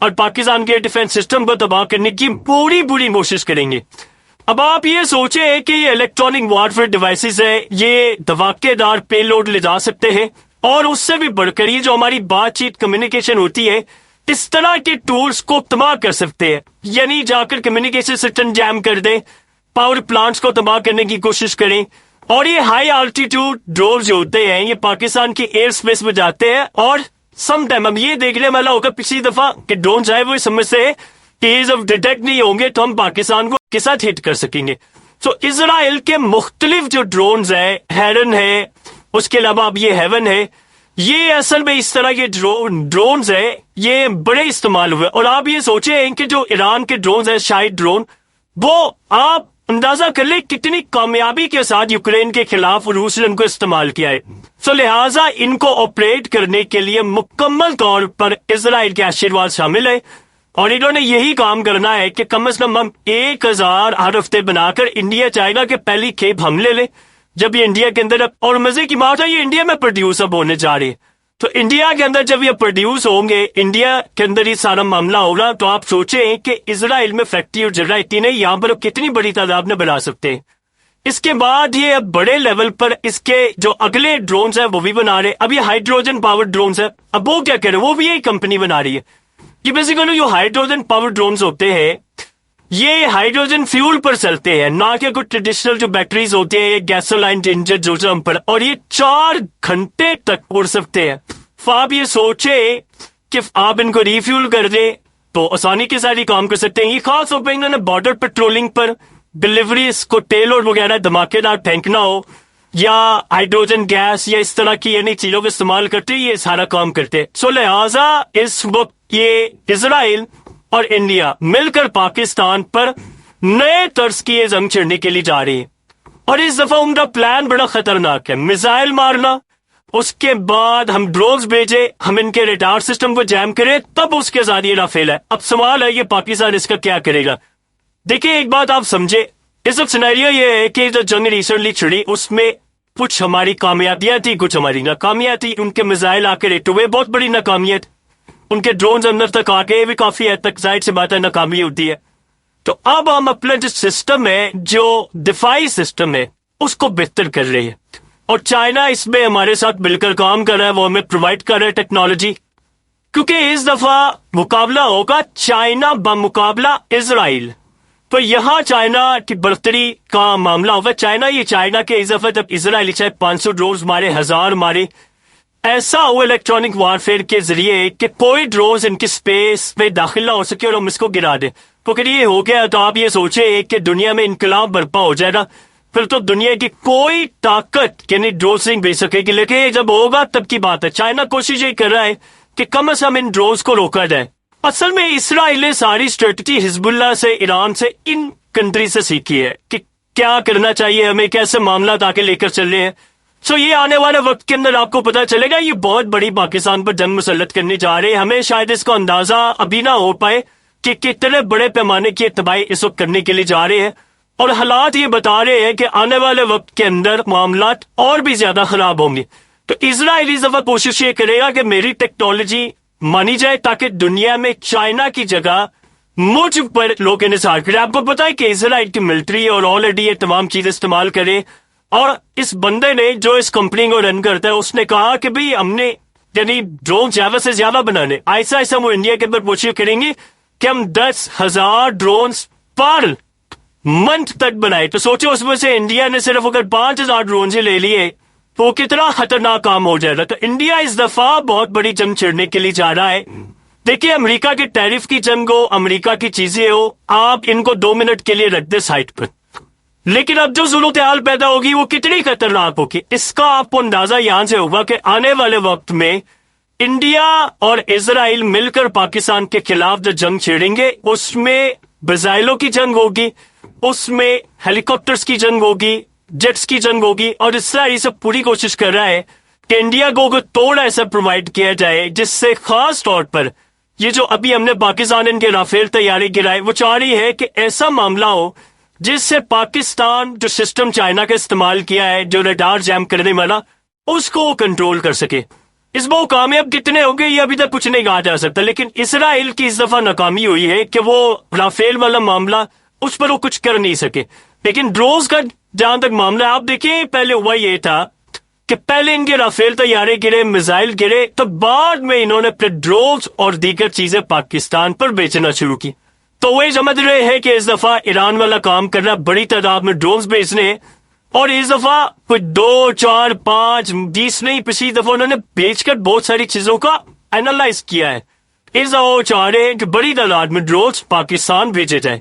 اور پاکستان کے defence system کو تباہ کرنے کی پوری کوشش کریں گے. اب آپ یہ سوچیں کہ یہ الیکٹرانک وارفیئر ڈیوائسز ہے، یہ دھماکے دار پے لوڈ لے جا سکتے ہیں، اور اس سے بھی بڑھ کر یہ جو ہماری بات چیت کمیونیکیشن ہوتی ہے اس طرح کے ٹولز کو تباہ کر سکتے ہیں. یعنی جا کر کمیونیکیشن سسٹم جیم کر دیں، پاور پلانٹس کو تباہ کرنے کی کوشش کریں. اور یہ ہائی آلٹیٹیوڈ ڈرون جو ہوتے ہیں یہ پاکستان کی ایئر سپیس میں جاتے ہیں، اور سم ٹائم اب یہ دیکھنے والا ہوگا پچھلی دفعہ کہ ڈرون چاہے وہ سمجھتے ہیں کہ جب ڈیٹیکٹ نہیں ہوں گے تو ہم پاکستان کو کے ساتھ ہٹ کر سکیں گے. سو اسرائیل کے مختلف جو ڈرونز ہیں، ہیرن ہے، اس کے علاوہ اب یہ ہیون ہے، یہ اصل میں اس طرح کے ڈرونز ہیں یہ بڑے استعمال ہوئے. اور آپ یہ سوچیں کہ جو ایران کے ڈرونز ہیں شاہد ڈرون، وہ آپ اندازہ کر لیں کتنی کامیابی کے ساتھ یوکرین کے خلاف روس نے ان کو استعمال کیا ہے. سو لہٰذا ان کو آپریٹ کرنے کے لیے مکمل طور پر اسرائیل کے آشیرواد شامل ہے، اور انہوں نے یہی کام کرنا ہے کہ کم از کم ہم 1000 ہر ہفتے بنا کر انڈیا چائنا کے پہلی کھیپ ہم لے لیں جب یہ انڈیا کے اندر. اور مزے کی بات ہے یہ انڈیا میں پروڈیوس اب ہونے جا رہے ہیں، تو انڈیا کے اندر جب یہ پروڈیوس ہوں گے، انڈیا کے اندر یہ سارا معاملہ ہوگا، تو آپ سوچیں کہ اسرائیل میں فیکٹری اور جگہ اتنی نہیں، یہاں پر کتنی بڑی تعداد میں بنا سکتے ہیں. اس کے بعد یہ اب بڑے لیول پر اس کے جو اگلے ڈرونز ہیں وہ بھی بنا رہے. اب یہ ہائیڈروجن پاور ڈرونز ہے، اب وہ کیا کرے، وہ بھی یہی کمپنی بنا رہی ہے. یہ بیسیکلی جو ہائیڈروجن پاور ڈرونز ہوتے ہیں یہ ہائیڈروجن فیول پر چلتے ہیں، نہ کہ کوئی ٹریڈیشنل جو بیٹریز ہوتے ہیں گیسولائن انجن پر، اور یہ 4 گھنٹے تک اڑ سکتے ہیں. آپ یہ سوچے کہ آپ ان کو ریفیول کر دیں تو آسانی کے ساتھ ہی کام کر سکتے ہیں. یہ خاص طور پہ انہوں نے بارڈر پیٹرولنگ پر ڈلیوریز کو ٹیلر وغیرہ دھماکے دار پھینکنا ہو یا ہائیڈروجن گیس یا اس طرح کی یعنی چیزوں کا استعمال کرتے یہ سارا کام کرتے. سو لہٰذا اس وقت یہ اسرائیل اور انڈیا مل کر پاکستان پر نئے طرز کی یہ جنگ چھڑنے کے لیے جا رہی ہے. اور اس دفعہ ان کا پلان بڑا خطرناک ہے، میزائل مارنا، اس کے بعد ہم ڈرونز بھیجے، ہم ان کے ریڈار سسٹم کو جیم کرے، تب اس کے ساتھ یہ رافیل ہے. اب سوال ہے یہ پاکستان اس کا کیا کرے گا. دیکھیں ایک بات آپ سمجھے، اس وقت سینیریو یہ ہے کہ جو جنگ ریسنٹلی چھڑی اس میں کچھ ہماری کامیابیاں تھی، کچھ ہماری ناکامیاں تھی. ان کے میزائل آ کے ریٹ ہوئے، بہت بڑی ناکامیت. ان کے ڈرونز اندر تک آ کے بھی کافی حد تک ظاہر سی بات ہے ناکامی ہوتی ہے. تو اب ہم اپنا جو سسٹم ہے، جو دفاعی سسٹم ہے، اس کو بہتر کر رہے ہیں، اور چائنا اس میں ہمارے ساتھ مل کر کام کر رہا ہے، وہ ہمیں پرووائڈ کر رہا ہے ٹیکنالوجی. کیونکہ اس دفعہ مقابلہ ہوگا چائنا بمقابلہ اسرائیل. تو یہاں چائنا کی برتری کا معاملہ ہوگا. چائنا کے اس دفعہ جب اسرائیل چاہے 500 ڈرونز مارے، 1000 مارے، ایسا ہو الیکٹرانک وارفیئر کے ذریعے کہ کوئی ڈرونز ان کی سپیس میں داخل نہ ہو سکے اور ہم اس کو گرا دیں. تو اگر یہ ہو گیا تو آپ یہ سوچیں کہ دنیا میں انقلاب برپا ہو جائے گا. پھر تو دنیا کی کوئی طاقت یعنی ڈرونز نہیں بھیج سکے گی. لیکن جب ہوگا تب کی بات ہے. چائنا کوشش یہ کر رہا ہے کہ کم از کم ان ڈرونز کو روکا جائے. اصل میں اسرائیل نے ساری اسٹریٹجی حزب اللہ سے، ایران سے، ان کنٹری سے سیکھی ہے کہ کیا کرنا چاہیے ہمیں، کیسے معاملات آ کے لے کر چل رہے ہیں. سو یہ آنے والے وقت کے اندر آپ کو پتا چلے گا یہ بہت بڑی پاکستان پر جنگ مسلط کرنے جا رہے ہیں. ہمیں شاید اس کا اندازہ ابھی نہ ہو پائے کہ کتنے بڑے پیمانے کی تباہی اس وقت کرنے کے لیے جا رہے ہیں. اور حالات یہ بتا رہے ہیں کہ آنے والے وقت کے اندر معاملات اور بھی زیادہ خراب ہوں گے. تو اسرائیل اس دفعہ کوشش یہ کرے گا کہ میری ٹیکنالوجی مانی جائے تاکہ دنیا میں چائنا کی جگہ مجھ پر لوگ انحصار کرے. آپ کو پتا ہے کہ اسرائیل کی ملٹری اور آلریڈی یہ تمام چیزیں استعمال کرے. اور اس بندے نے جو اس کمپنی کو رن کرتا ہے اس نے کہا کہ بھئی ہم نے یعنی ڈرون زیادہ سے زیادہ بنانے، ایسا ایسا وہ انڈیا کے اندر کوشش کریں گے کہ ہم 10,000 ڈرونز پر منتھ تک بنائے. تو سوچو اس میں سے انڈیا نے صرف اگر 5,000 ڈرونز ہی لے لیے تو کتنا خطرناک کام ہو جائے گا. تو انڈیا اس دفعہ بہت بڑی جنگ چھڑنے کے لیے جا رہا ہے. دیکھیے امریکہ کے ٹیرف کی جنگ ہو، امریکہ کی چیزیں ہو، آپ ان کو 2 منٹ کے لیے رکھ دیں سائٹ پر، لیکن اب جو صورتحال پیدا ہوگی وہ کتنی خطرناک ہوگی اس کا آپ کو اندازہ یہاں سے ہوگا کہ آنے والے وقت میں انڈیا اور اسرائیل مل کر پاکستان کے خلاف جو جنگ چھیڑیں گے اس میں میزائلوں کی جنگ ہوگی، اس میں ہیلی کاپٹرز کی جنگ ہوگی، جیٹس کی جنگ ہوگی. اور اسرائیل سے پوری کوشش کر رہا ہے کہ انڈیا کو توڑ ایسا پرووائڈ کیا جائے جس سے خاص طور پر یہ جو ابھی ہم نے پاکستان ان کے رافیل تیاری گرائے، وہ چاہ رہی ہے کہ ایسا معاملہ ہو جس سے پاکستان جو سسٹم چائنا کا استعمال کیا ہے، جو ریڈار جیم کرنے والا، اس کو کنٹرول کر سکے. اس بار کامیاب کتنے ہوں گے یہ ابھی تک کچھ نہیں کہا جا سکتا، لیکن اسرائیل کی اس دفعہ ناکامی ہوئی ہے کہ وہ رافیل والا معاملہ اس پر وہ کچھ کر نہیں سکے. لیکن ڈرونز کا جہاں تک معاملہ آپ دیکھیں، پہلے ہوا یہ تھا کہ پہلے ان کے رافیل طیارے گرے، میزائل گرے، تو بعد میں انہوں نے پھر ڈرونز اور دیگر چیزیں پاکستان پر بیچنا شروع کی. تو وہ سمجھ رہے ہیں کہ اس دفعہ ایران والا کام کرنا، بڑی تعداد میں ڈرونز بیچنے، اور اس دفعہ کوئی 2 4 5 20 نہیں، پچھلی دفعہ انہوں نے بیچ کر بہت ساری چیزوں کا اینالائز کیا ہے. اس دفعہ وہ چاہ رہے ہیں کہ بڑی تعداد میں ڈرونز پاکستان بھیجے جائیں.